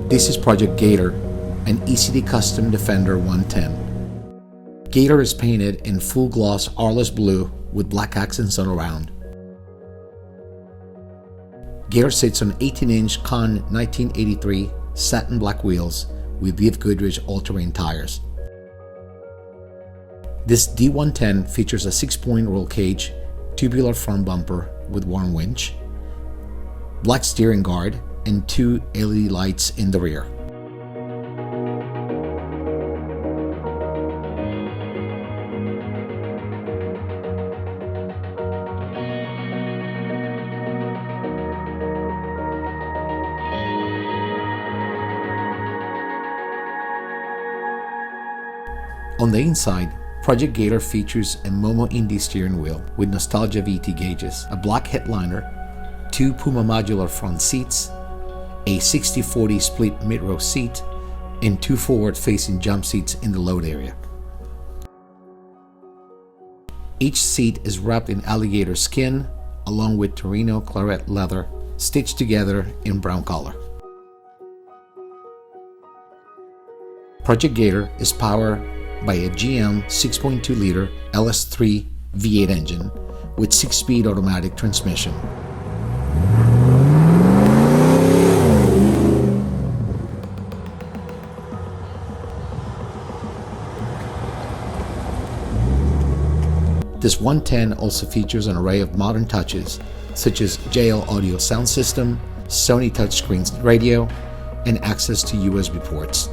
This is Project Gator, an ECD Custom Defender 110. Gator is painted in full gloss arles blue with black accents all around. Gator sits on 18-inch Kahn 1983 satin black wheels with BFG All-Terrain Tires. This D110 features a 6-point roll cage, tubular front bumper with worn winch, black steering guard, and 2 LED lights in the rear. On the inside, Project Gator features a momo indy steering wheel with nostalgia VT gauges, a black headliner, 2 puma modular front seats, a 60/40 split midrow seat, and 2 forward-facing jump seats in the load area. Each seat is wrapped in Alligator skin along with Torino claret leather stitched together in brown color. Project Gator is powered by a GM 6.2-liter LS3 V8 engine with 6-speed automatic transmission. This 110 also features an array of modern touches such as JL audio sound system, Sony touchscreen radio, and access to USB ports.